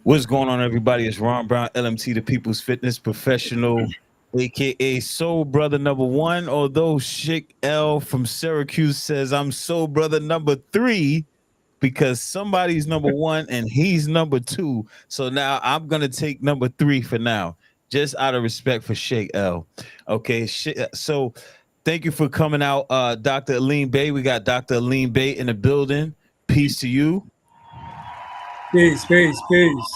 What's going on, everybody? It's Ron Brown, LMT, the People's Fitness Professional, aka Soul Brother number one. Although Sheik L from Syracuse says I'm Soul Brother number three because somebody's number one and he's number two. So now I'm gonna take number three for now, just out of respect for Sheik L. Okay, so thank you for coming out, Dr. Alim Bey. We got Dr. Alim Bey in the building. Peace to you. Peace, peace, peace.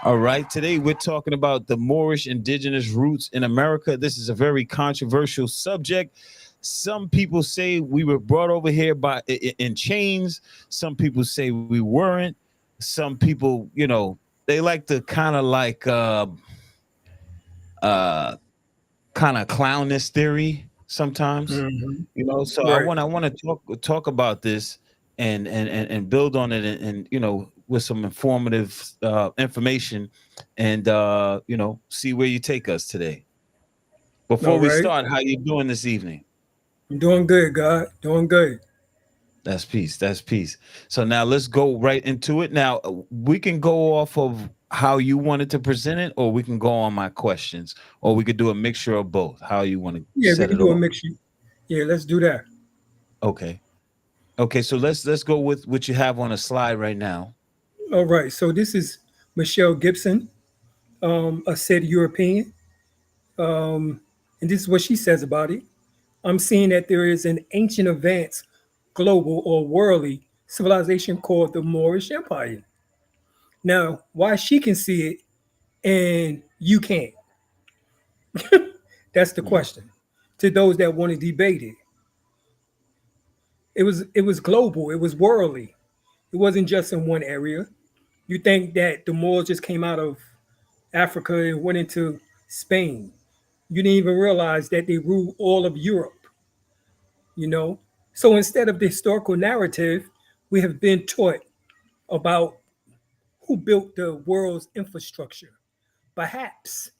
All right. Today we're talking about the Moorish indigenous roots in America. This is a very controversial subject. Some people say we were brought over here in chains. Some people say we weren't. Some people, they like to kind of like kind of clown this theory sometimes. So Right. I want to talk about this and build on it and with some informative information and see where you take us today. Before All we right. start, how you doing this evening? I'm doing good, God. Doing good. That's peace. That's peace. So now let's go right into it. Now we can go off of how you wanted to present it, or we can go on my questions, or we could do a mixture of both. How you want to Yeah, we set can it do a off? mixture. Yeah, let's do that. Okay. Okay. So let's go with what you have on a slide right now. All right. So this is Michelle Gibson, a said European. And this is what she says about it. I'm seeing that there is an ancient advanced global or worldly civilization called the Moorish Empire. Now, why she can see it and you can't? That's the Mm. question. To those that want to debate it. It was global, it was worldly. It wasn't just in one area. You think that the Moors just came out of Africa and went into Spain. You didn't even realize that they ruled all of Europe, you know? So instead of the historical narrative, we have been taught about who built the world's infrastructure, perhaps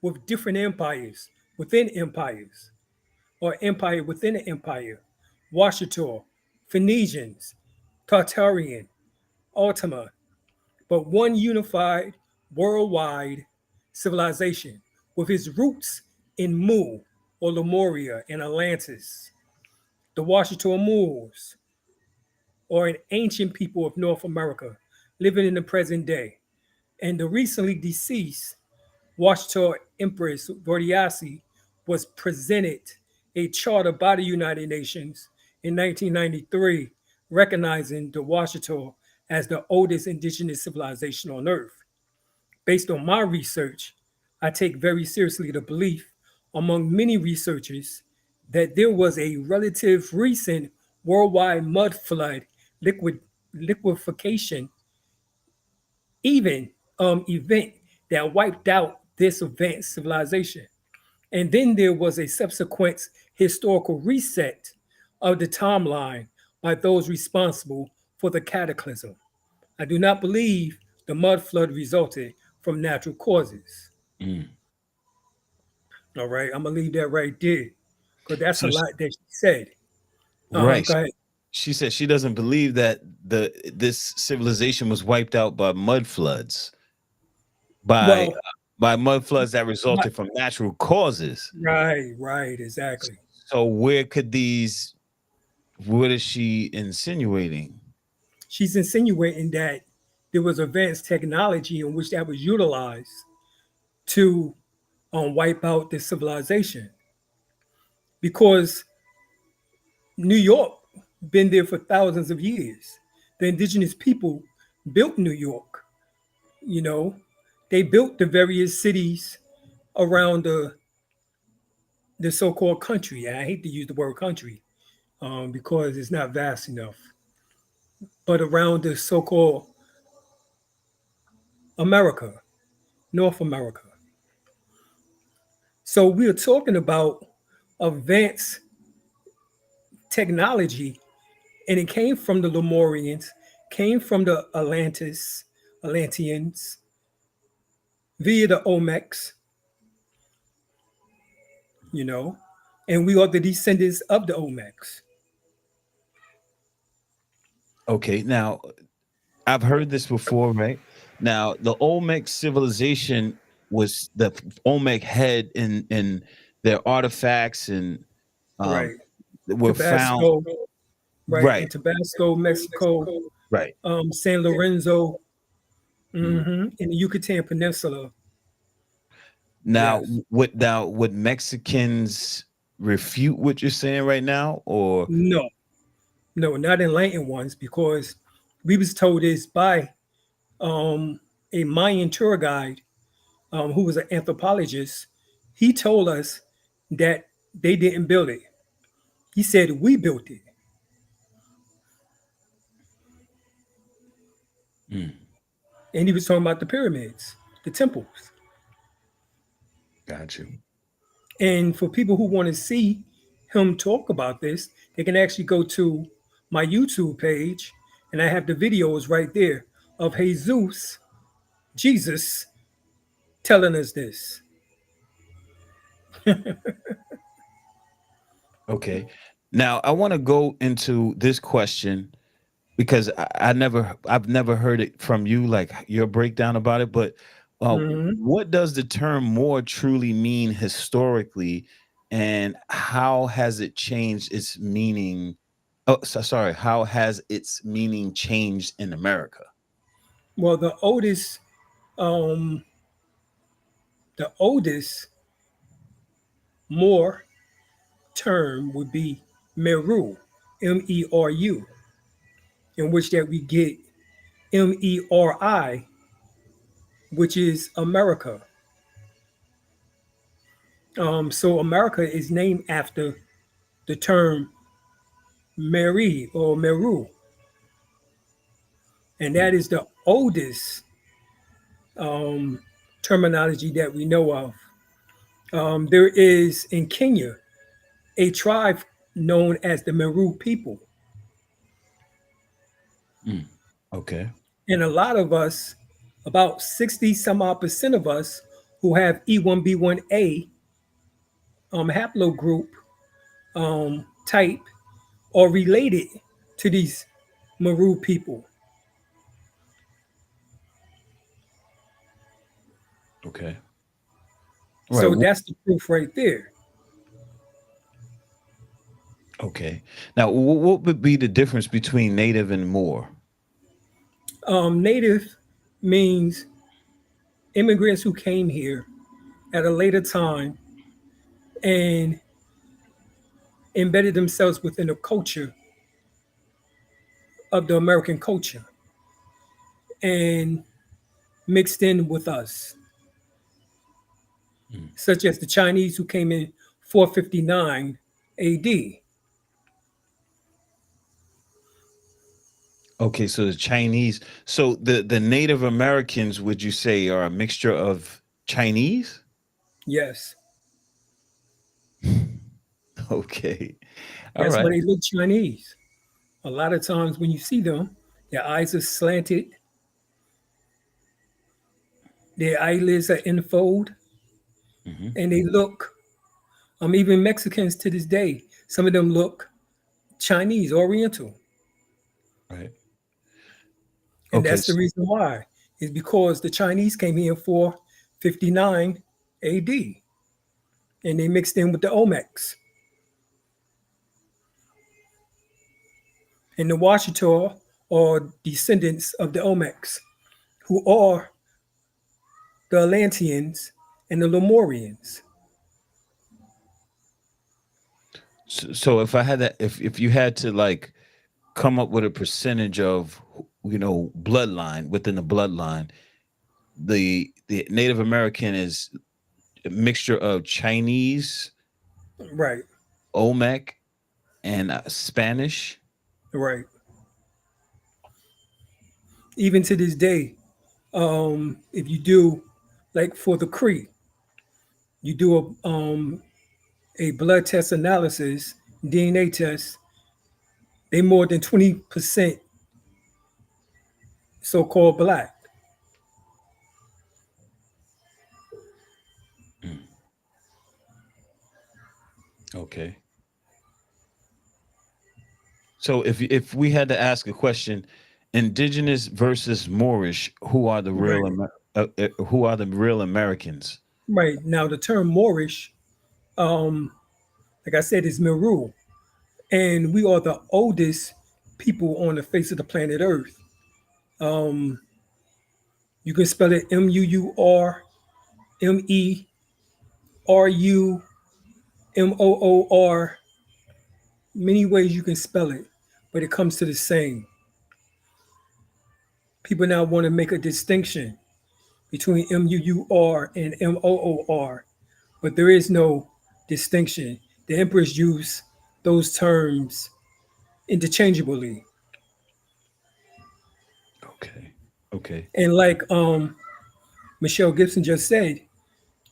with different empires within empires, or empire within an empire. Washington, Phoenicians, Tartarian, Ultima, but one unified worldwide civilization with its roots in Mu or Lemuria and Atlantis, the Washington Moors, or an ancient people of North America living in the present day, and the recently deceased Washington Empress Vordiasi was presented a charter by the United Nations in 1993 recognizing the Washington as the oldest indigenous civilization on Earth. Based on my research, I take very seriously the belief among many researchers that there was a relative recent worldwide mud flood liquefaction even event that wiped out this advanced civilization. And then there was a subsequent historical reset of the timeline by those responsible for the cataclysm. I do not believe the mud flood resulted from natural causes. Mm. All right, I'm gonna leave that right there because that's a So lot that she said. right. Go ahead. She said she doesn't believe that this civilization was wiped out by mud floods, by Well, by mud floods that right, resulted from natural causes. right, exactly. So what is she insinuating? She's insinuating that there was advanced technology in which that was utilized to wipe out the civilization because New York been there for thousands of years. The indigenous people built New York. You know, they built the various cities around the so-called country. I hate to use the word country because it's not vast enough, but around the so-called America, North America. So we are talking about advanced technology, and it came from the Lemurians, came from the Atlanteans via the Olmecs, you know, and we are the descendants of the Olmecs. Okay, now I've heard this before, right? Now the Olmec civilization was the Olmec head in their artifacts and um Right. were found. Tabasco, right, in Right, Tabasco, Mexico, right. San Lorenzo, Mhm. in the Yucatan Peninsula. Now, Yes. would Mexicans refute what you're saying right now, or No, no, not enlightened ones, because we was told this by um, a Mayan tour guide who was an anthropologist. He told us that they didn't build it. He said we built it, Mm, and he was talking about the pyramids, the temples. got you. And for people who want to see him talk about this, they can actually go to my YouTube page, and I have the videos right there of Jesus, Jesus, telling us this. Okay. Now I want to go into this question because I've never heard it from you, like your breakdown about it. But Mhm. what does the term "more" truly mean historically, and how has it changed its meaning? Oh, sorry. How has its meaning changed in America? Well, um, the oldest more term would be Meru, Meru, in which that we get Meri, which is America. So America is named after the term Meri or Meru, and that Mm, is the oldest um, terminology that we know of. There is in Kenya a tribe known as the Meru people, mm. Okay. and a lot of us, about 60 some odd percent of us who have E1B1A haplogroup type are related to these Meru people. Okay. Right. So that's the proof right there. Okay. Now, what would be the difference between native and Moor? Native means immigrants who came here at a later time and embedded themselves within the culture of the American culture and mixed in with us, Mm. such as the Chinese who came in 459 AD. Okay, so the Chinese, so the Native Americans, would you say, are a mixture of Chinese? Yes, Okay. All that's why right. they look Chinese. A lot of times when you see them, their eyes are slanted, their eyelids are infold, Hmm. and they look, even Mexicans to this day, some of them look Chinese, Oriental. Right. And Okay. that's the reason why, is because the Chinese came here for 59 AD and they mixed in with the Olmecs. And the Washita are descendants of the Olmecs, who are the Atlanteans and the Lemurians. So if I had that, if you had to like come up with a percentage of bloodline within the bloodline, the Native American is a mixture of Chinese, Right, Olmec, and Spanish. right. Even to this day, if you do, like for the Cree, you do a blood test analysis, DNA test, they more than 20% so-called black. Mm. Okay. So if we had to ask a question, indigenous versus Moorish, Right. who are the real Americans? Right. Now the term Moorish, um, like I said, is Meru. And we are the oldest people on the face of the planet Earth. Um, you can spell it Murrumor, many ways you can spell it, but it comes to the same. People now want to make a distinction between Murr and Moor, but there is no distinction. The emperors use those terms interchangeably. Okay. Okay. And like Michelle Gibson just said,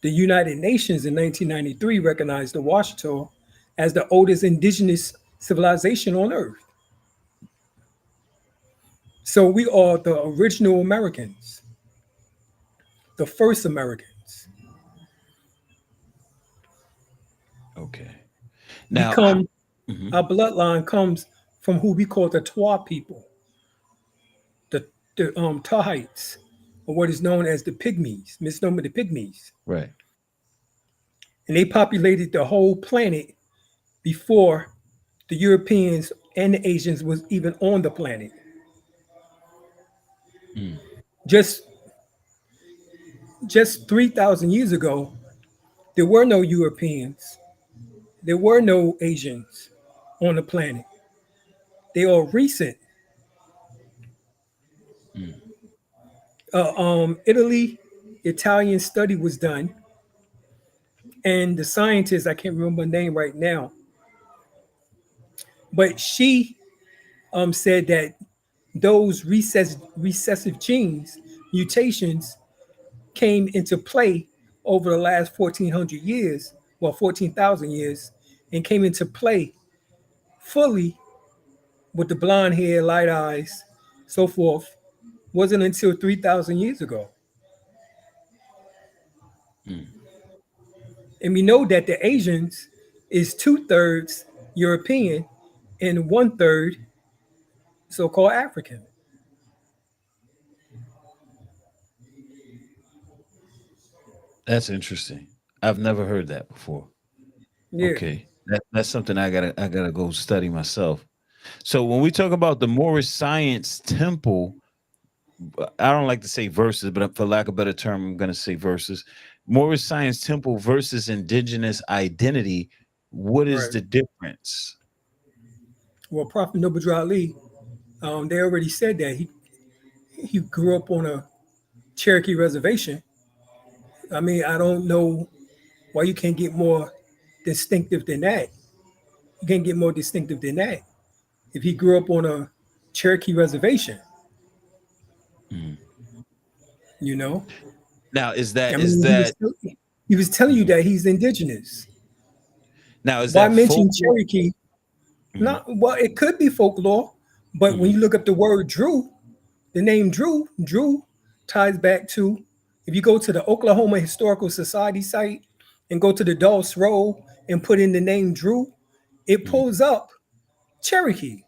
the United Nations in 1993 recognized the Washita as the oldest indigenous civilization on Earth. So we are the original Americans, the first Americans. Okay. We Now, come, mhm. our bloodline comes from who we call the Twa people, the Tahites, or what is known as the Pygmies, misnomer the Pygmies. Right. And they populated the whole planet before the Europeans and the Asians was even on the planet. Mm, Just just 3,000 years ago, there were no Europeans, there were no Asians on the planet. They are recent. mm, Italy, Italian study was done, and the scientist, I can't remember her name right now, but she said that those recessive genes, mutations, came into play over the last 1,400 years, well, 14,000 years, and came into play fully with the blonde hair, light eyes, so forth, wasn't until 3,000 years ago. mm. And we know that the Asians is two-thirds European and one-third so-called African. That's interesting. I've never heard that before. Yeah, Okay. That's something I gotta go study myself. So when we talk about the Moorish Science Temple, I don't like to say versus, but for lack of a better term, I'm gonna say versus. Moorish Science Temple versus indigenous identity. What is right. the difference? Well, Prophet Noble Ali, they already said that he grew up on a Cherokee reservation. I mean, I don't know why you can't get more distinctive than that. You can't get more distinctive than that. If he grew up on a Cherokee reservation, Mhm. you know, Now is I that is mean, that he was telling you mhm. that he's indigenous. Now is Why that mention folklore? Cherokee? Mhm, Not well, it could be folklore, but when mhm, you look up the word Drew, the name Drew ties back to if you go to the Oklahoma Historical Society site and go to the Dawes Roll and put in the name Drew, it mhm. pulls up Cherokee.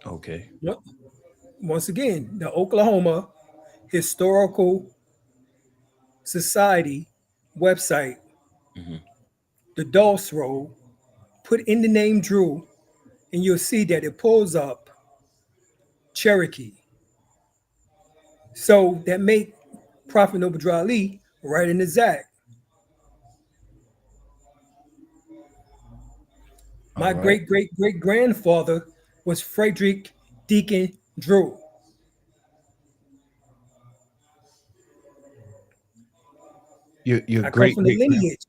Okay. Once again, the Oklahoma Historical Society website, Mhm. the Dawes Roll, put in the name Drew, and you'll see that it pulls up Cherokee. So that make Prophet Noble Ali right in the Zach. All My right. great great great grandfather was Frederick Deacon Drew. Your I come great from the great grand. lineage.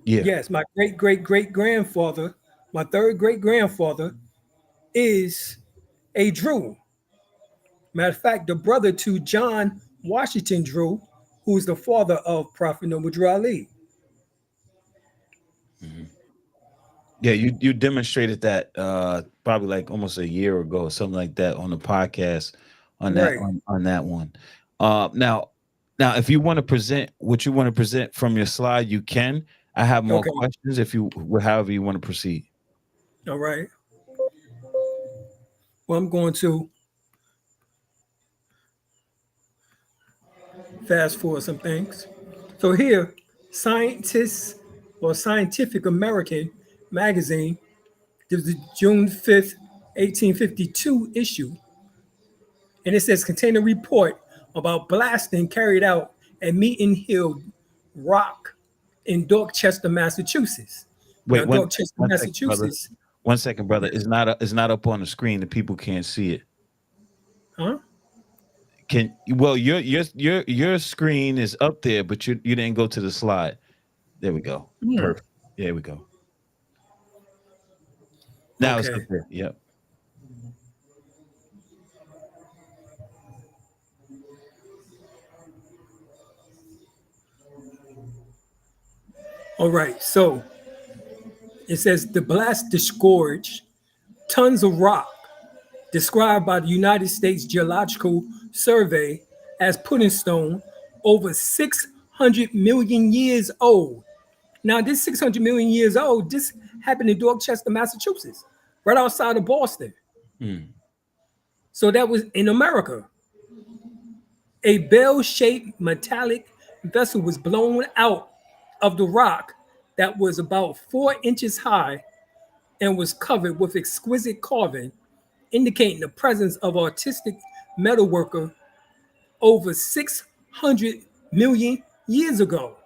Yeah. Yes, my great great great grandfather, my third great grandfather, is a Drew. Matter of fact, the brother to John Washington Drew, who is the father of Prophet Noble Drew Ali. Mhm. Yeah, you demonstrated that probably like almost a year ago or something like that on the podcast on that Right. on that one. Now Now, if you want to present what you want to present from your slide, you can. I have more Okay. questions if you, however you want to proceed. All right. Well, I'm going to fast forward some things. So here, Scientists or Scientific American magazine, there's the June 5th, 1852 issue, and it says contain a report about blasting carried out at Meeting Hill Rock in Dorchester, Massachusetts. Now, Wait, Dorchester, one second, brother. Massachusetts, 1 second, brother. It's not up on the screen. The people can't see it. huh? Can well your screen is up there, but you didn't go to the slide. There we go. Hmm. Perfect. There we go. Now it's up Okay. there. Yep. All right. So it says the blast disgorged tons of rock described by the United States Geological Survey as pudding stone over 600 million years old. Now, this 600 million years old, this happened in Dorchester, Massachusetts, right outside of Boston. Mm. So that was in America. A bell shaped metallic vessel was blown out of the rock that was about 4 inches high and was covered with exquisite carving, indicating the presence of artistic metalworker over 600 million years ago.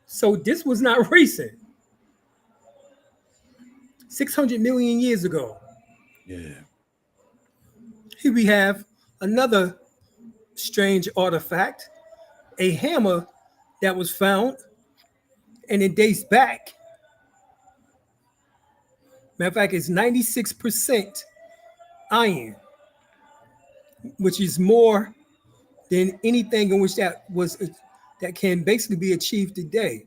So this was not recent. 600 million years ago. Yeah. Here we have another strange artifact, a hammer that was found, and it dates back. Matter of fact, it's 96% iron, which is more than anything in which that can basically be achieved today.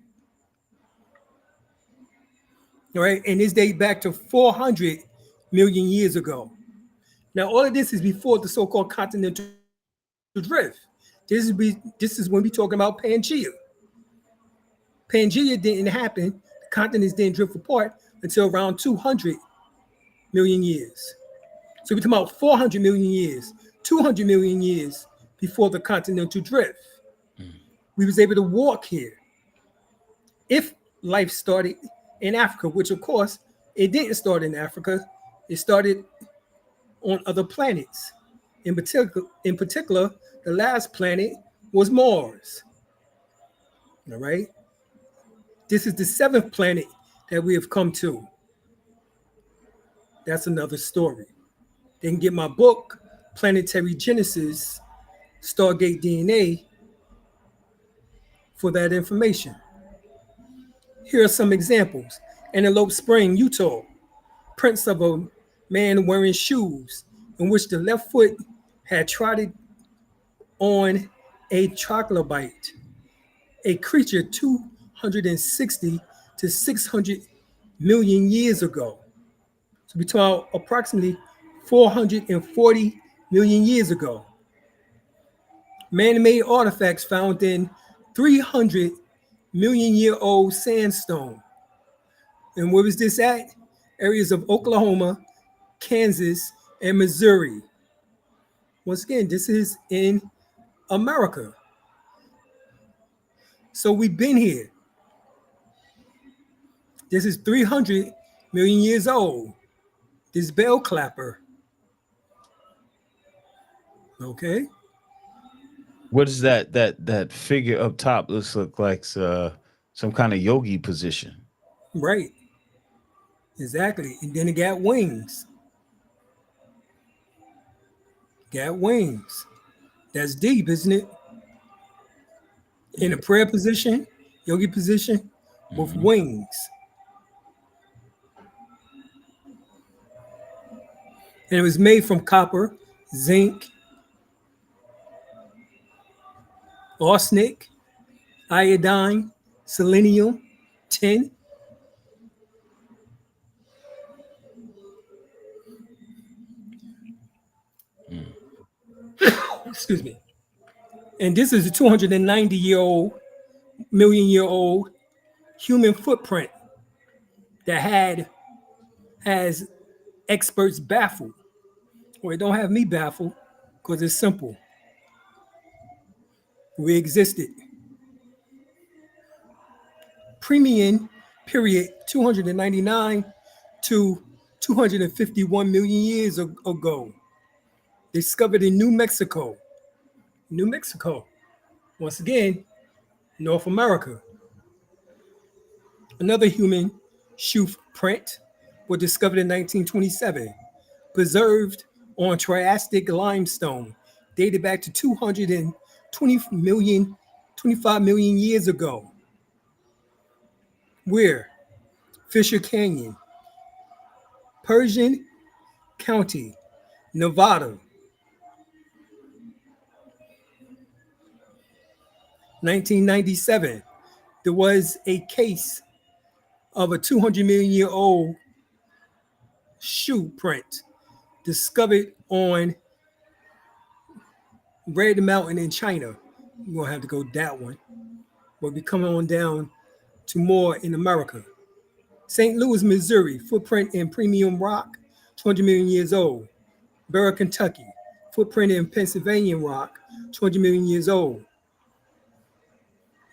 All right, and this dates back to 400 million years ago. Now, all of this is before the so-called continental drift. This is when we talking about Pangea. Pangea didn't happen. The continents didn't drift apart until around 200 million years. So we're talking about 400 million years, 200 million years before the continental drift. Mm. We was able to walk here. If life started in Africa, which of course it didn't start in Africa, it started on other planets. In particular, the last planet was Mars. All right. This is the seventh planet that we have come to. That's another story. They can get my book, Planetary Genesis, Stargate DNA, for that information. Here are some examples. Antelope Spring, Utah, prints of a man wearing shoes in which the left foot had trotted on a troglodyte, a creature 260 to 600 million years ago. So we're talking approximately 440 million years ago. Man-made artifacts found in 300 million year old sandstone. And where was this at? Areas of Oklahoma, Kansas, and Missouri. Once again, this is in America. So we've been here. This is 300 million years old. This bell clapper. Okay, What is that figure up top? Looks look like some kind of yogi position. right. Exactly. And then it got wings. Got wings. That's deep, isn't it? In a Yeah. prayer position, yogi position, with Hmm. wings. And it was made from copper, zinc, arsenic, iodine, selenium, tin. Mm. Excuse me. And this is a 290-year-old, million-year-old human footprint that has experts baffled. Well, it don't have me baffled because it's simple. We existed. Premium period 299 to 251 million years ago. Discovered in New Mexico. New Mexico. Once again, North America. Another human shoe print was discovered in 1927, preserved on Triassic limestone, dated back to 25 million years ago. Where? Fisher Canyon, Persian County, Nevada. 1997, there was a case of a 200 million-year-old shoe print discovered on Red Mountain in China. We're going to have to go that one. But we come on down to more in America. St. Louis, Missouri, footprint in premium rock, 200 million years old. Burr, Kentucky, footprint in Pennsylvania rock, 200 million years old.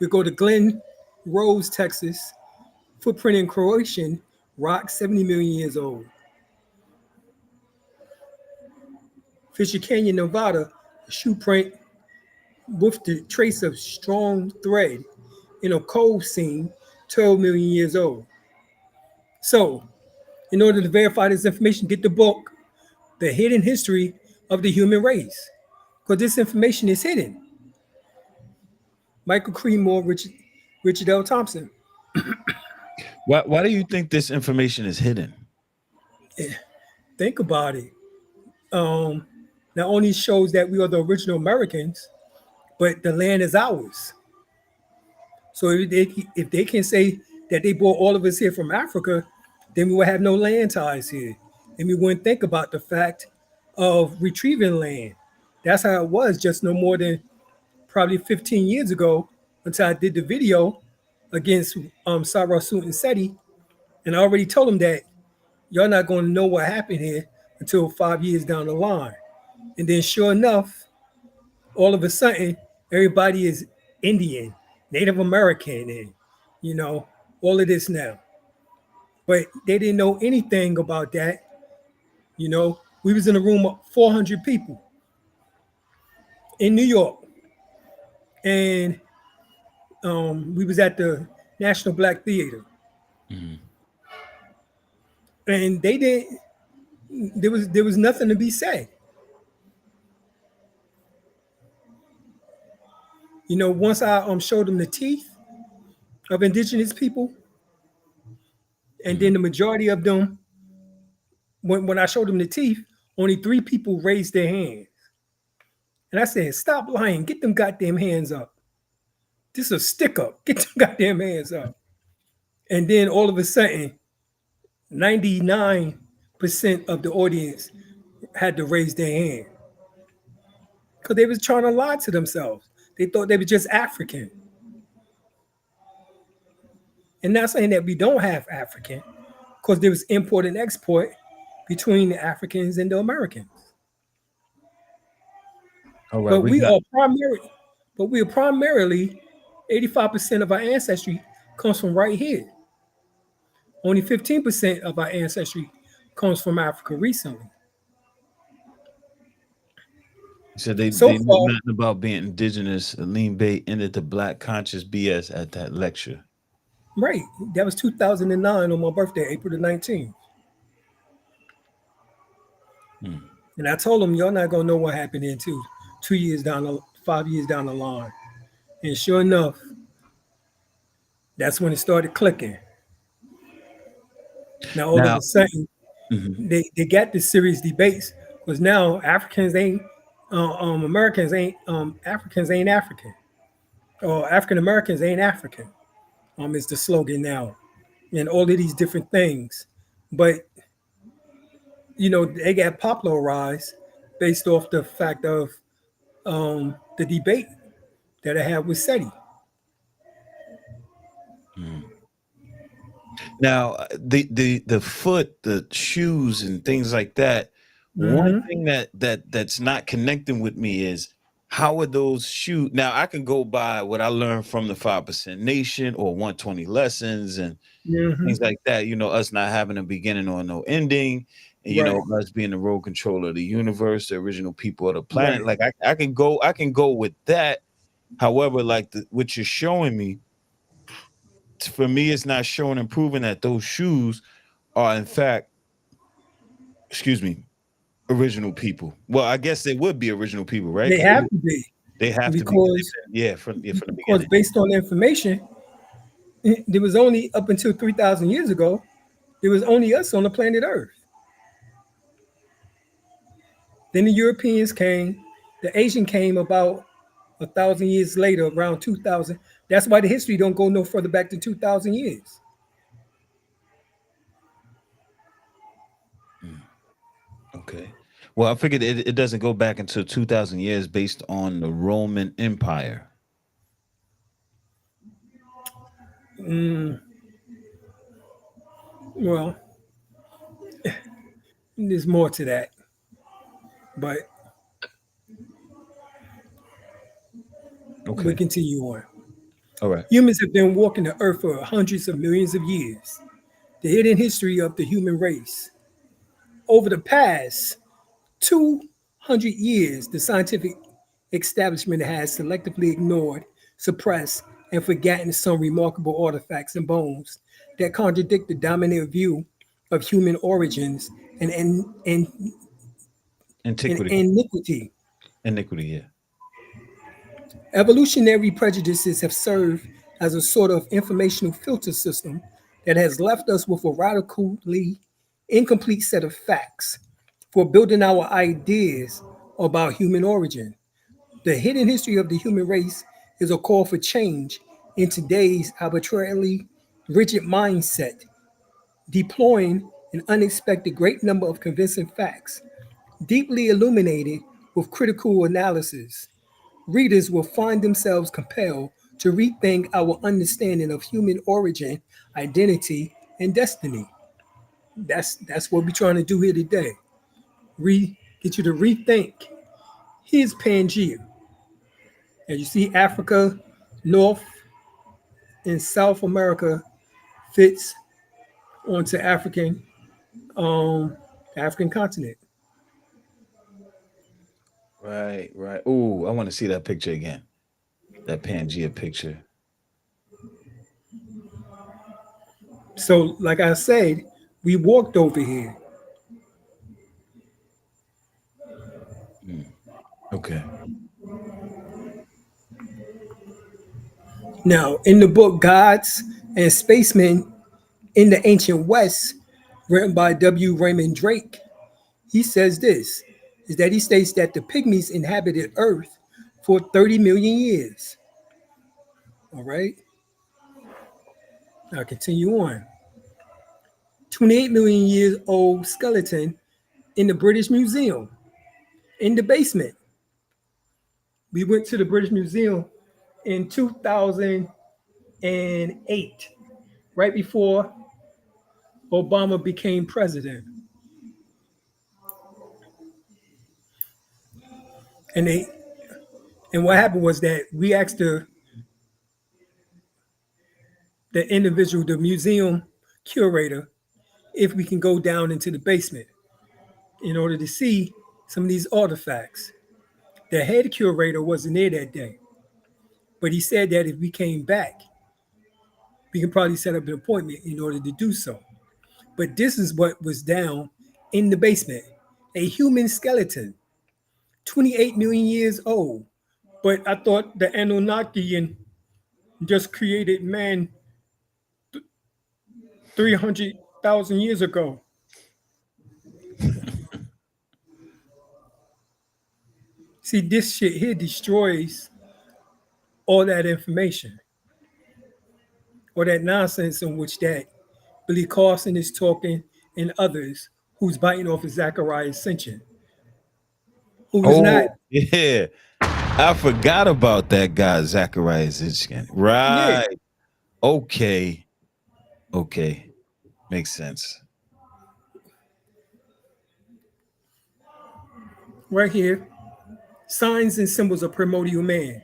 We go to Glen Rose, Texas, footprint in Croatian rock, 70 million years old. Fisher Canyon, Nevada, shoe print with the trace of strong thread in a coal seam, 12 million years old. So, in order to verify this information, get the book, The Hidden History of the Human Race, because this information is hidden. Michael Creedmoor, Richard L. Thompson. Why do you think this information is hidden? Think about it. Not only shows that we are the original Americans, but the land is ours. So if they can say that they brought all of us here from Africa, then we would have no land ties here. And we wouldn't think about the fact of retrieving land. That's how it was just no more than probably 15 years ago until I did the video against Sarah Suit Seti. And I already told them that y'all not going to know what happened here until 5 years down the line. And then sure enough, all of a sudden, everybody is Indian, Native American, and, all of this now. But they didn't know anything about that. We was in a room of 400 people in New York. And we was at the National Black Theater. Mm-hmm. And they didn't, there was nothing to be said. Once I showed them the teeth of indigenous people, and then the majority of them, when I showed them the teeth, only 3 people raised their hands. And I said, stop lying, get them goddamn hands up. This is a stick up, get them goddamn hands up. And then all of a sudden, 99% of the audience had to raise their hand. Because they was trying to lie to themselves. They thought they were just African. And not saying that we don't have African, because there was import and export between the Africans and the Americans. All right, but we are primarily 85% of our ancestry comes from right here. Only 15% of our ancestry comes from Africa recently. So they knew nothing about being indigenous. Alim Bey ended the Black conscious BS at that lecture. Right. That was 2009 on my birthday, April the 19th. And I told them, y'all not going to know what happened in 5 years down the line. And sure enough, that's when it started clicking. Now, all of a sudden, they got this serious debates because now Africans ain't, Americans ain't, Africans ain't African. Or African Americans ain't African. Is the slogan now. And all of these different things. But, they got popularized based off the fact of the debate that I have with SETI. Mm. Now, the foot, the shoes, and things like that. One Hmm. thing that's not connecting with me is how are those shoes? Now, I can go by what I learned from the 5% Nation or 120 Lessons and things Hmm. like that. Us not having a beginning or no ending, and Right, us being the road controller of the universe, the original people of the planet. right. Like I can go with that. However, like what you're showing me, for me, it's not showing and proving that those shoes are in fact, excuse me, original people. Well, I guess they would be original people, right? They Because have to be they have to be. 'Cause because yeah, from the because beginning. based on the information, there was only up until 3,000 years ago, there was only us on the planet Earth. Then the Europeans came, the Asian came about 1,000 years later, around 2,000. That's why the history don't go no further back than 2,000 years. Mm, okay. Well, I figured it doesn't go back until 2,000 years based on the Roman Empire. Mm, well, there's more to that, but we Okay. continue on. All right. Humans have been walking the earth for hundreds of millions of years. The hidden history of the human race. Over the past 200 years, the scientific establishment has selectively ignored, suppressed, and forgotten some remarkable artifacts and bones that contradict the dominant view of human origins and Antiquity. iniquity. Iniquity, yeah. Evolutionary prejudices have served as a sort of informational filter system that has left us with a radically incomplete set of facts for building our ideas about human origin. The hidden history of the human race is a call for change in today's arbitrarily rigid mindset, deploying an unexpected great number of convincing facts, deeply illuminated with critical analysis. Readers will find themselves compelled to rethink our understanding of human origin, identity, and destiny. That's what we're trying to do here today. Get you to rethink. Here's Pangea. As you see, Africa, North and South America fits onto African continent. Right, right. Oh, I want to see that picture again. That Pangea picture. So, like I said, we walked over here. Mm, okay. Now, in the book Gods and Spacemen in the Ancient West, written by W. Raymond Drake, he says this is that he states that the pygmies inhabited Earth for 30 million years. All right. Now continue on. 28 million years old skeleton in the British Museum in the basement. We went to the British Museum in 2008, right before Obama became president. And they and what happened was that we asked the individual, the museum curator, if we can go down into the basement in order to see some of these artifacts. The head curator wasn't there that day, but he said that if we came back, we can probably set up an appointment in order to do so. But this is what was down in the basement: a human skeleton, 28 million years old. But I thought the Anunnaki just created man 300,000 years ago. See, this shit here destroys all that information or that nonsense in which that Billy Carson is talking and others who's biting off of Zachariah Ascension, who is not Oh, yeah. I forgot about that guy, Zachariah Zichkin. Yeah, Right. Okay. Okay. Makes sense. right here. Signs and Symbols of Primordial Man,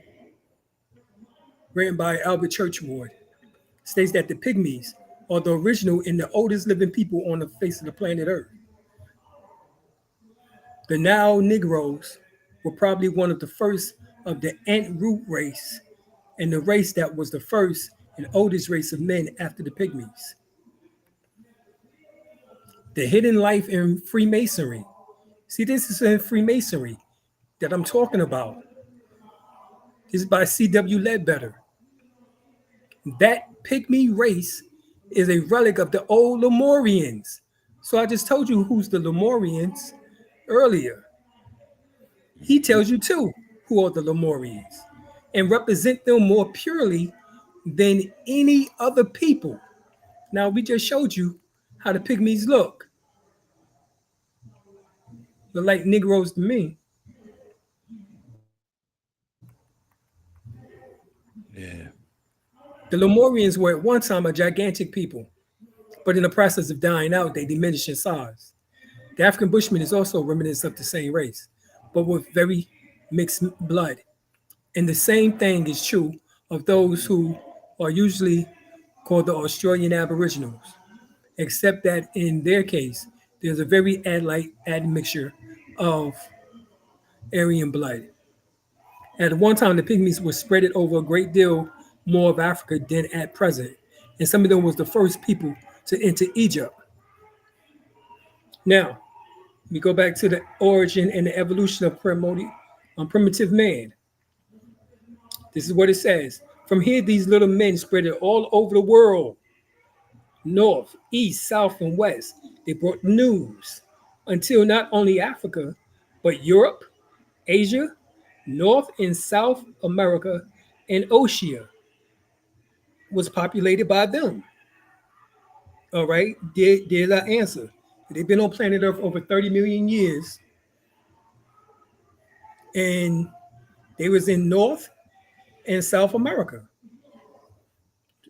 written by Albert Churchward, states that the Pygmies are the original and the oldest living people on the face of the planet Earth. The now Negroes were probably one of the first of the ant root race, and the race that was the first and oldest race of men after the Pygmies. The hidden life in Freemasonry. See, this is in Freemasonry that I'm talking about. This is by C.W. Ledbetter. That pygmy race is a relic of the old Lemurians. So I just told you who's the Lemurians earlier. He tells you too who are the Lemurians and represent them more purely than any other people. Now we just showed you how the pygmies look. They're like Negroes to me. Yeah. The Lemurians were at one time a gigantic people, but in the process of dying out, they diminished in size. The African Bushman is also remnants of the same race, but with very mixed blood. And the same thing is true of those who are usually called the Australian Aboriginals, except that in their case, there's a very admixture of Aryan blood. At one time, the Pygmies were spread over a great deal more of Africa than at present, and some of them was the first people to enter Egypt. Now, we go back to the origin and the evolution of primitive man. This is what it says. From here, these little men spread it all over the world, north, east, south, and west. They brought news until not only Africa, but Europe, Asia, North and South America, and Oceania was populated by them. All right, there's our answer. They've been on planet Earth over 30 million years, and they was in North and South America.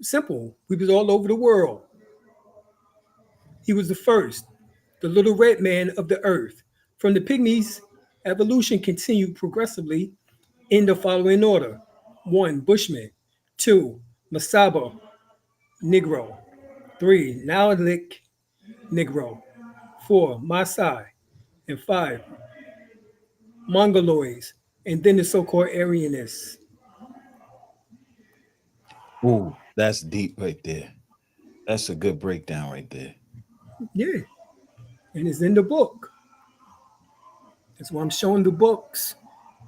Simple. We was all over the world. He was the first, the little red man of the earth. From the pygmies, evolution continued progressively in the following order: one, Bushman; two, Masaba, Negro; three, Neolithic, Negro; four, Maasai; and five, Mongoloids, and then the so-called Aryanists. Ooh, that's deep right there. That's a good breakdown right there. Yeah, and it's in the book. That's why I'm showing the books.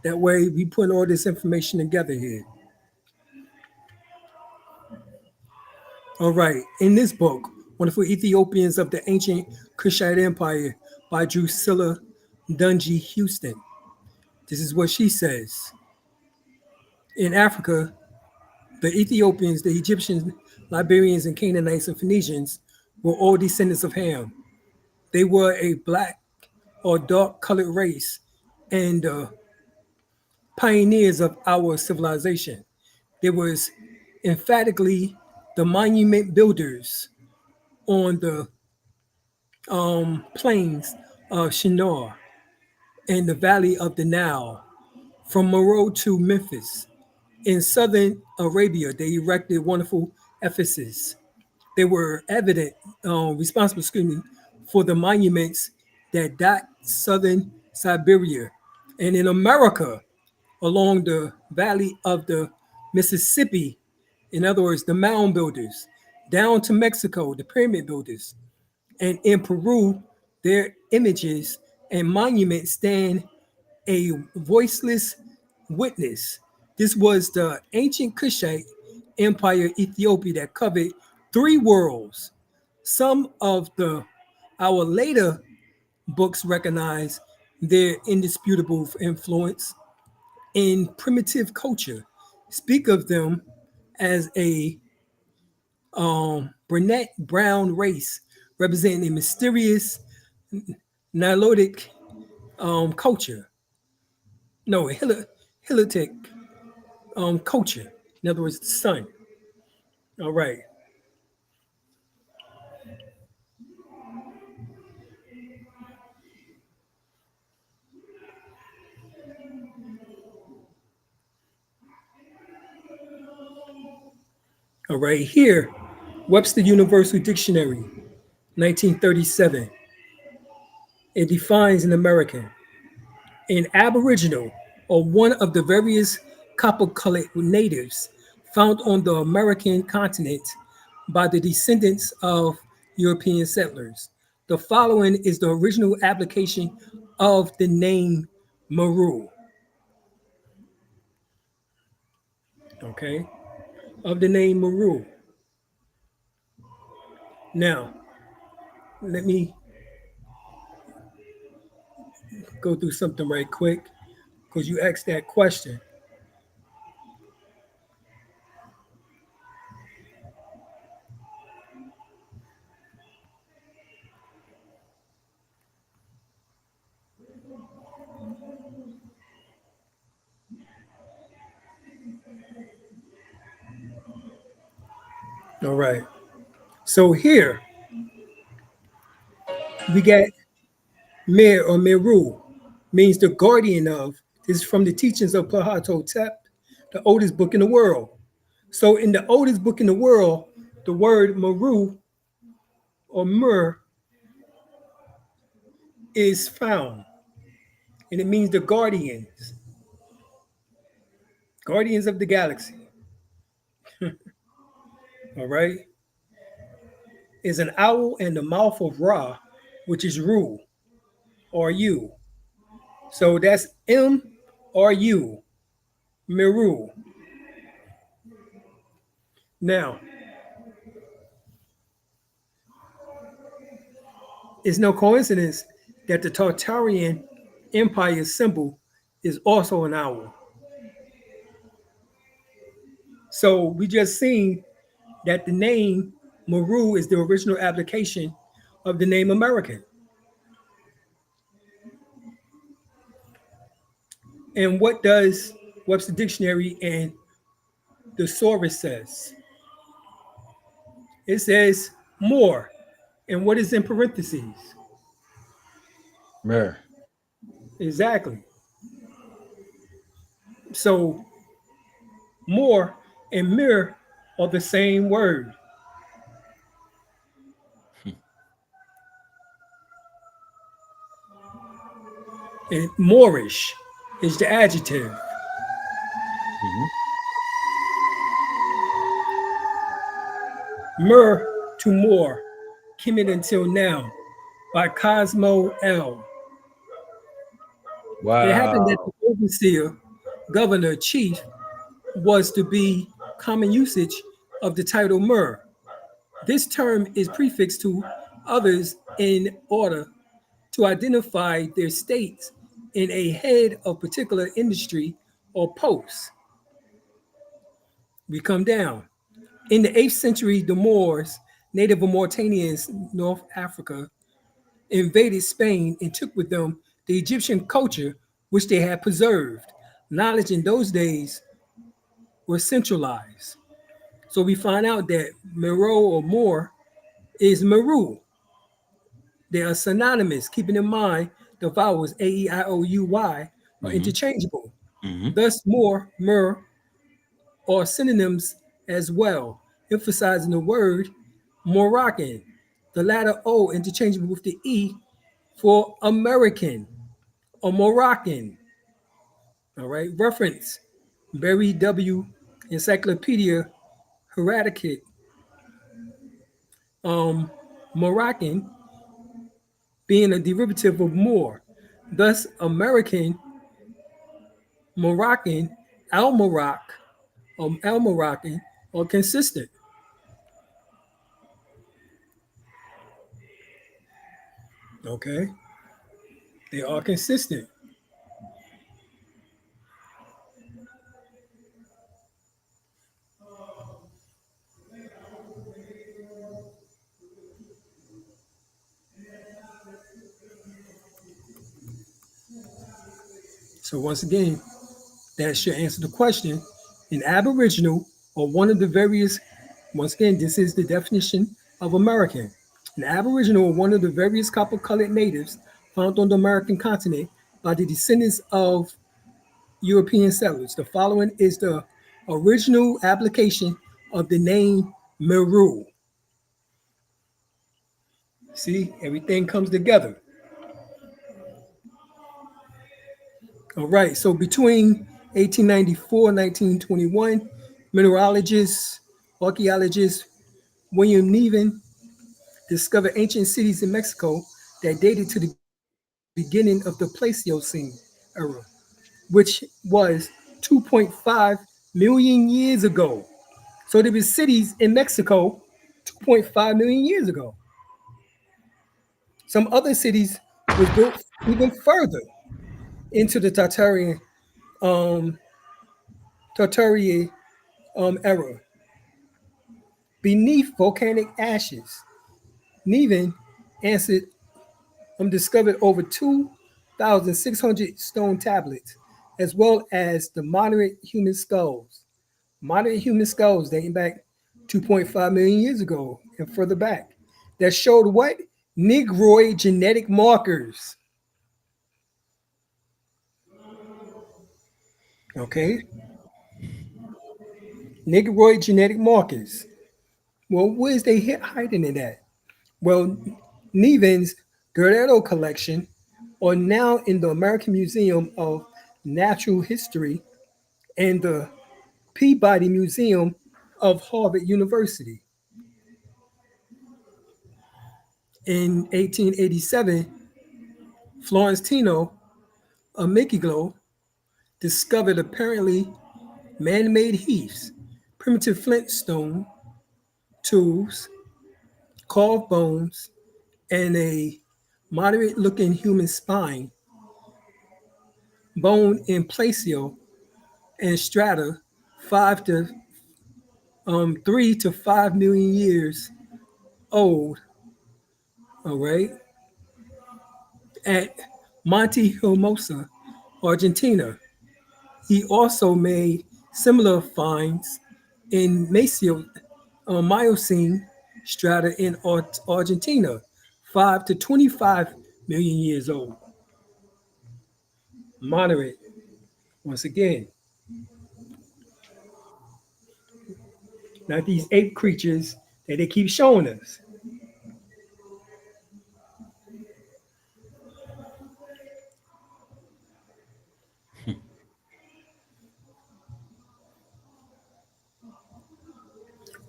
That way, we put all this information together here. All right, in this book, Wonderful Ethiopians of the Ancient Kushite Empire by Drusilla Dungy Houston. This is what she says. In Africa, the Ethiopians, the Egyptians, Liberians, and Canaanites and Phoenicians were all descendants of Ham. They were a black or dark colored race and pioneers of our civilization. There was emphatically the monument builders on the plains of Shinar and the valley of the Nile, from Meroe to Memphis. In southern Arabia, they erected wonderful Ephesus. They were responsible, for the monuments that dot southern Siberia. And in America, along the valley of the Mississippi, in other words, the mound builders, down to Mexico, the pyramid builders. And in Peru, their images and monuments stand a voiceless witness. This was the ancient Kushite Empire Ethiopia that covered three worlds. Some of the our later books recognize their indisputable influence in primitive culture, speak of them as a brunette brown race representing a mysterious Nilotic culture. No, Helitic culture. In other words, the sun. All right. All right. Here, Webster Universal Dictionary, 1937. It defines an American, an Aboriginal, or one of the various copper-colored natives found on the American continent by the descendants of European settlers. The following is the original application of the name Maru. Okay, of the name Maru. Now, let me go through something right quick because you asked that question. All right. So here we got Mer or Meru, means the guardian of. This is from the teachings of Plahatotep, the oldest book in the world. So in the oldest book in the world, the word Meru or Mer is found, and it means the guardians, guardians of the galaxy. All right, is an owl and the mouth of Ra, which is Ru or you. So that's M-R-U, Meru. Now, it's no coincidence that the Tartarian Empire symbol is also an owl. So we just seen that the name Meru is the original application of the name American. And what does Webster Dictionary and the thesaurus says? It says more. And what is in parentheses? Mer. Exactly. So more and mir are the same word. And Moorish is the adjective. Mm-hmm. Mer to more, Kemet until now, by Cosmo L. It happened that Wow. the overseer, governor, chief was to be common usage of the title Mer. This term is prefixed to others in order to identify their states in a head of particular industry or post. We come down. In the 8th century, the Moors, native of Mauritanians, North Africa, invaded Spain and took with them the Egyptian culture which they had preserved. Knowledge in those days was centralized. So we find out that Mero or Moor is Meru. They are synonymous, keeping in mind the vowels A-E-I-O-U-Y are Mm-hmm. interchangeable. Mm-hmm. Thus, Moor, Mer are synonyms as well, emphasizing the word Moroccan, the latter O interchangeable with the E for American or Moroccan. All right, reference Berry W. Encyclopedia Heredicate. Moroccan being a derivative of Moor. Thus, American, Moroccan, Al Moroccan are consistent. Okay, they are consistent. So once again, That should answer the question. An Aboriginal or one of the various, once again, this is the definition of American. An Aboriginal or one of the various copper colored natives found on the American continent by the descendants of European settlers. The following is the original application of the name Meru. See, everything comes together. All right, so between 1894 and 1921, mineralogist, archaeologist William Neven discovered ancient cities in Mexico that dated to the beginning of the Pleistocene era, which was 2.5 million years ago. So there were cities in Mexico 2.5 million years ago. Some other cities was built even further into the um, Tartarian era, beneath volcanic ashes. Neven answered discovered over 2,600 stone tablets, as well as the moderate human skulls. Moderate human skulls dating back 2.5 million years ago and further back that showed what? Negroid genetic markers. Okay, Negroid genetic markers. Well, where is they hiding it at? Well, Neven's Guerrero collection are now in the American Museum of Natural History and the Peabody Museum of Harvard University. In 1887, Florence Tino, a Mexicano, discovered apparently man-made heaths, primitive flintstone tools, carved bones, and a moderate-looking human spine, bone in placio and strata, 3 to 5 million years old. All right, at Monte Hermosa, Argentina. He also made similar finds in Miocene strata in Argentina, 5 to 25 million years old. Moderate, once again, not these ape creatures that they keep showing us.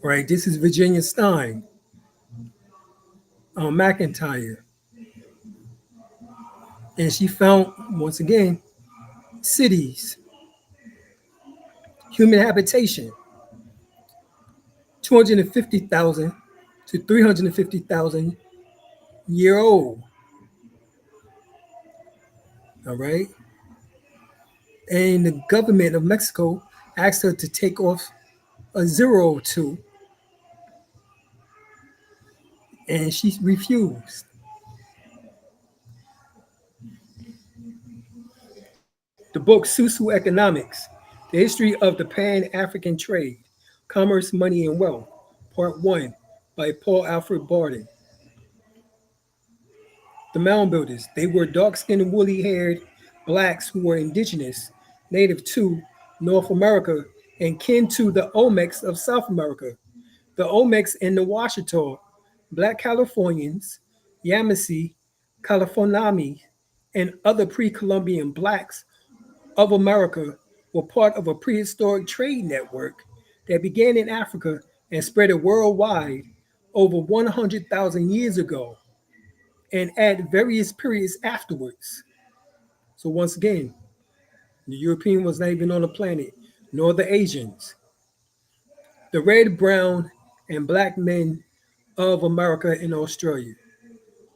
Right, this is Virginia Stein, McIntyre, and she found, once again, cities, human habitation, 250,000 to 350,000 year old. All right. And the government of Mexico asked her to take off a zero or two, and she refused. The book Susu Economics, The History of the Pan African Trade, Commerce, Money, and Wealth, Part 1, by Paul Alfred Barden. The mound builders, they were dark skinned, woolly haired blacks who were indigenous, native to North America, and kin to the Olmecs of South America. The Olmecs and the Washita, Black Californians, Yamasee, Californami, and other pre Columbian blacks of America were part of a prehistoric trade network that began in Africa and spread worldwide over 100,000 years ago and at various periods afterwards. So, once again, the European was not even on the planet, nor the Asians. The red, brown, and black men of America and Australia.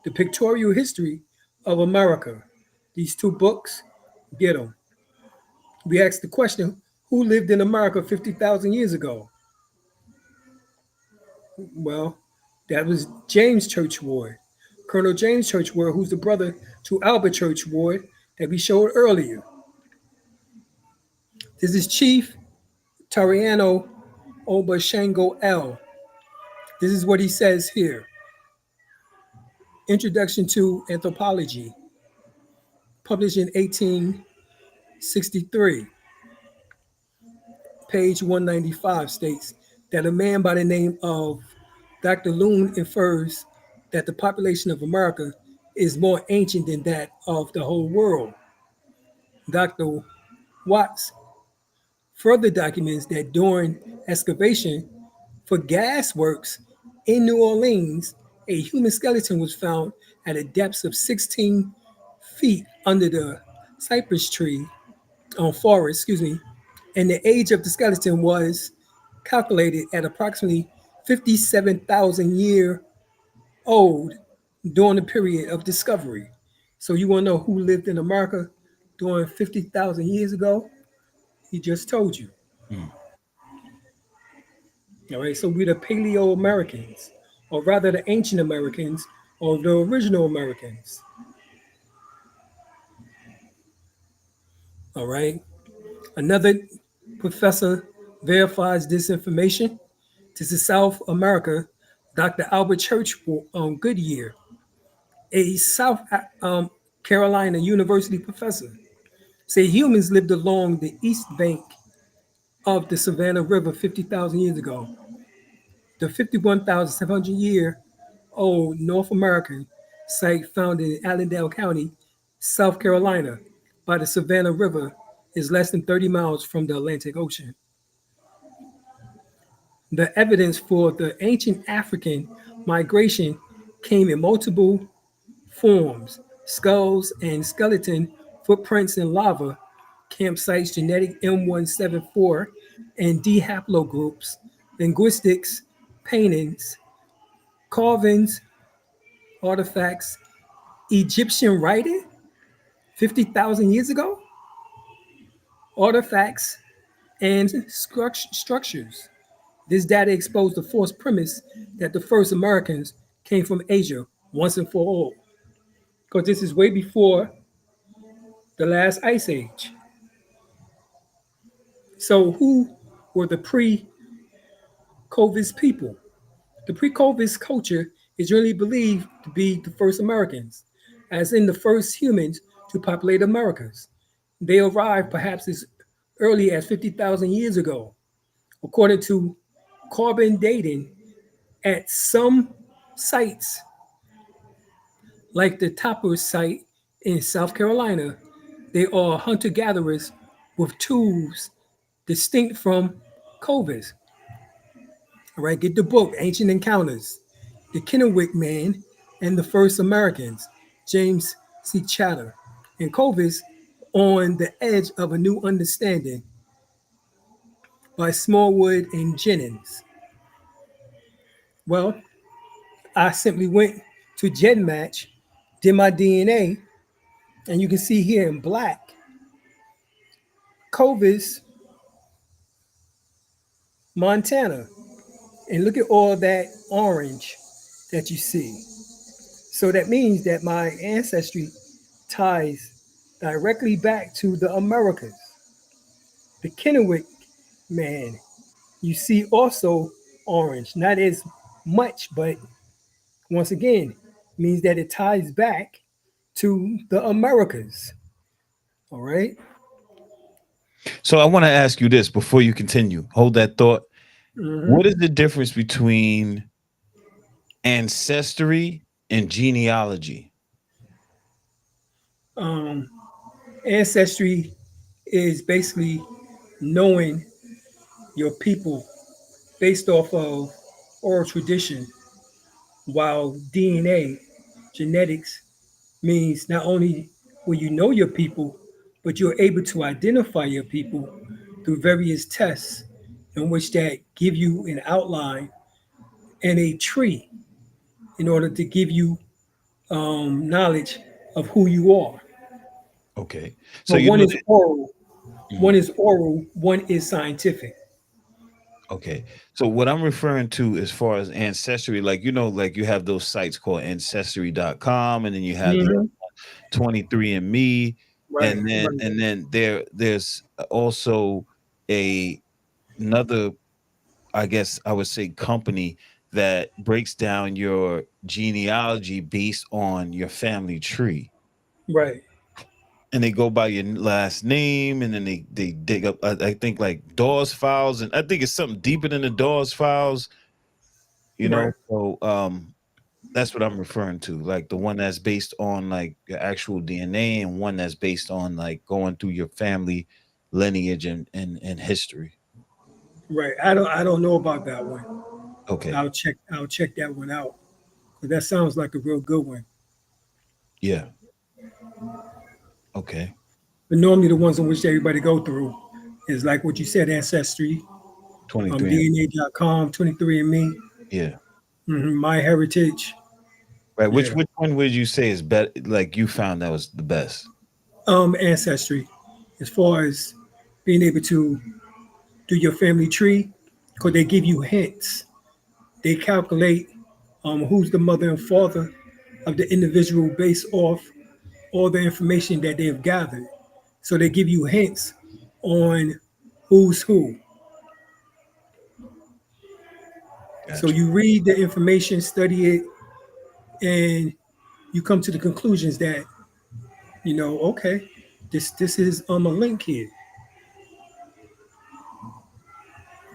The Pictorial History of America. These two books, get them. We asked the question, who lived in America 50,000 years ago? Well, that was James Church Ward, Colonel James Church Ward, who's the brother to Albert Church Ward that we showed earlier. This is Chief Tariano Obashango L. This is what he says here. Introduction to Anthropology, published in 1863, page 195, states that a man by the name of Dr. Loon infers that the population of America is more ancient than that of the whole world. Dr. Watts further documents that during excavation for gas works in New Orleans, a human skeleton was found at a depth of 16 feet under the cypress tree on forest, and the age of the skeleton was calculated at approximately 57,000 year old during the period of discovery. So you want to know who lived in America during 50,000 years ago? He just told you. Mm. All right, so we're the Paleo Americans, or rather the ancient Americans, or the original Americans. All right, another professor verifies this information. This is South America, Dr. Albert Church Goodyear, a South Carolina University professor, say humans lived along the east bank of the Savannah River 50,000 years ago. The 51,700 year old North American site found in Allendale County, South Carolina, by the Savannah River is less than 30 miles from the Atlantic Ocean. The evidence for the ancient African migration came in multiple forms: skulls and skeleton footprints in lava, campsites, genetic M174 and D haplogroups, linguistics, paintings, carvings, artifacts, Egyptian writing 50,000 years ago, artifacts, and structures. This data exposed the false premise that the first Americans came from Asia once and for all, because this is way before the last ice age. So, who were the pre Covis people? The pre Covis culture is generally believed to be the first Americans, as in the first humans to populate Americas. They arrived perhaps as early as 50,000 years ago, according to carbon dating at some sites, like the Topper site in South Carolina. They are hunter gatherers with tools distinct from Covis. All right, get the book, Ancient Encounters, The Kennewick Man and the First Americans, James C. Chatter, and Covis on the Edge of a New Understanding by Smallwood and Jennings. Well, I simply went to GenMatch, did my DNA, and you can see here in black, Covis, Montana. And look at all that orange that you see. So that means that my ancestry ties directly back to the Americas. The Kennewick man, you see also orange, not as much, but once again, means that it ties back to the Americas. All right. So I want to ask you this before you continue. Hold that thought. Mhm. What is the difference between ancestry and genealogy? Um, Ancestry is basically knowing your people based off of oral tradition, while DNA, genetics, means not only will you know your people, but you're able to identify your people through various tests in which that give you an outline and a tree in order to give you knowledge of who you are. Okay. So But you one know is that. oral, Mhm. one is scientific. Okay. So what I'm referring to as far as ancestry, like like you have those sites called ancestry.com, and then you have the Mhm. 23 and Me, Right, and then right. there's also a another, I guess I would say, company that breaks down your genealogy based on your family tree. Right. And they go by your last name, and then they dig up, I think, like Dawes files, and I think it's something deeper than the Dawes files, you know. Right. So that's what I'm referring to, like the one that's based on like your actual DNA, and one that's based on like going through your family lineage and history. Right. I don't know about that one. Okay. I'll check that one out. 'Cause that sounds like a real good one. Yeah. Okay. But normally the ones in which everybody go through is like what you said, Ancestry, 23. DNA.com, 23andMe, Yeah. My Heritage. Right. Which Yeah. which one would you say is better? Like you found that was the best? Ancestry, as far as being able to do your family tree, because they give you hints. They calculate who's the mother and father of the individual based off all the information that they have gathered. So they give you hints on who's who. So Gotcha. you read the information, study it, and you come to the conclusions that okay, this is a link here.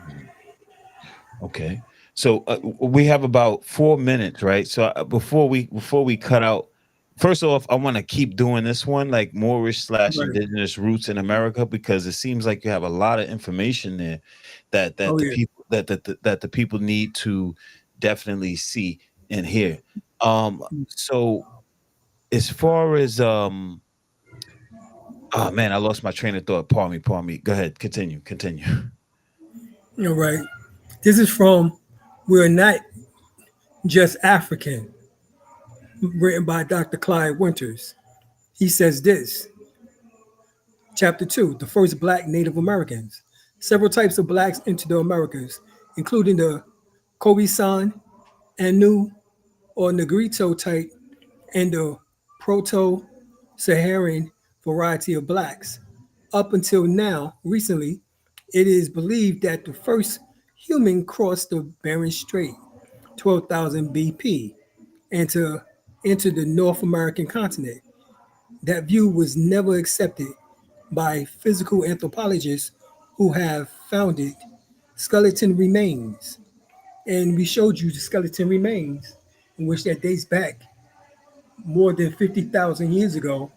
Mhm. Okay. So we have about 4 minutes, right? So before we cut out, first off, I want to keep doing this one, like Moorish slash Right. indigenous roots in America, because it seems like you have a lot of information there that Oh the yeah. people that the people need to definitely see and hear. So as far as oh man, I lost my train of thought. Pardon me, pardon me. Go ahead, continue. All right. This is from We're Not Just African, written by Dr. Clyde Winters. He says this, Chapter 2, The First Black Native Americans. Several types of blacks entered the Americas, including the Khoisan, Anu, or Negrito type, and the Proto Saharan variety of blacks. Up until now, recently, it is believed that the first human crossed the Bering Strait, 12,000 BP, and to enter the North American continent. That view was never accepted by physical anthropologists who have founded skeleton remains. And we showed you the skeleton remains, in which that dates back more than 50,000 years ago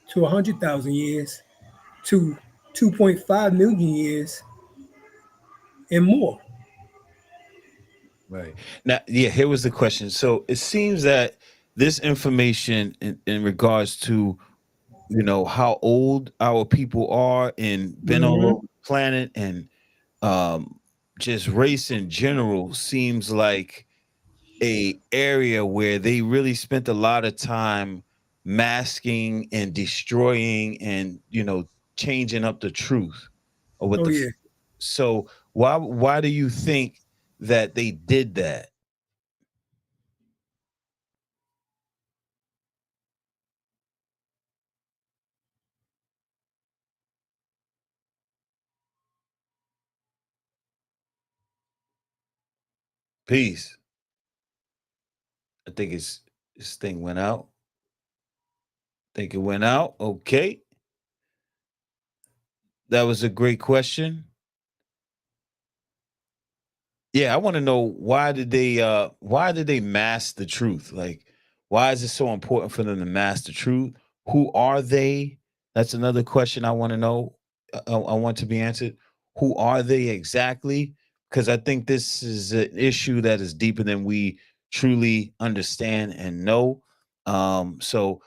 to 100,000 years to 2.5 million years and more. Right. Now, yeah, here was the question. So it seems that this information in regards to, how old our people are and been all Mhm. over the planet, and um just race in general, seems like a area where they really spent a lot of time masking and destroying and, changing up the truth or what Oh, the yeah. so why do you think that they did that? Peace. I think this thing went out. Think it went out. Okay. That was a great question. Yeah, I want to know, why did they mask the truth? Like, why is it so important for them to mask the truth? Who are they? That's another question I want to know. I want to be answered. Who are they exactly? Because I think this is an issue that is deeper than we truly understand and know. So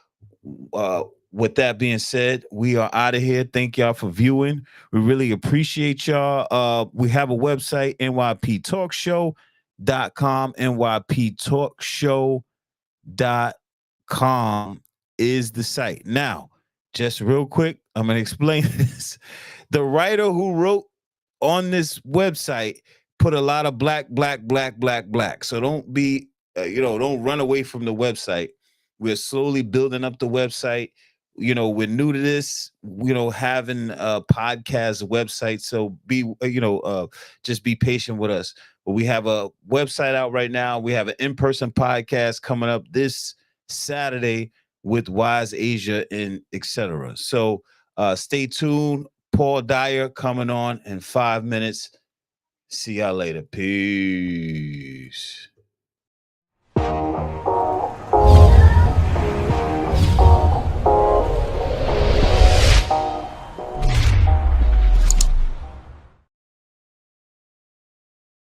uh with that being said, we are out of here. Thank y'all for viewing. We really appreciate y'all. We have a website, nyptalkshow.com. nyptalkshow.com is the site. Now, just real quick, I'm going to explain this. The writer who wrote on this website put a lot of black, black, black, black, black. So don't don't run away from the website. We're slowly building up the website. we're new to this, having a podcast website. So just be patient with us. But we have a website out right now. We have an in-person podcast coming up this Saturday with Wise Asia and etc. So stay tuned. Paul Dyer coming on in 5 minutes. See y'all later. Peace.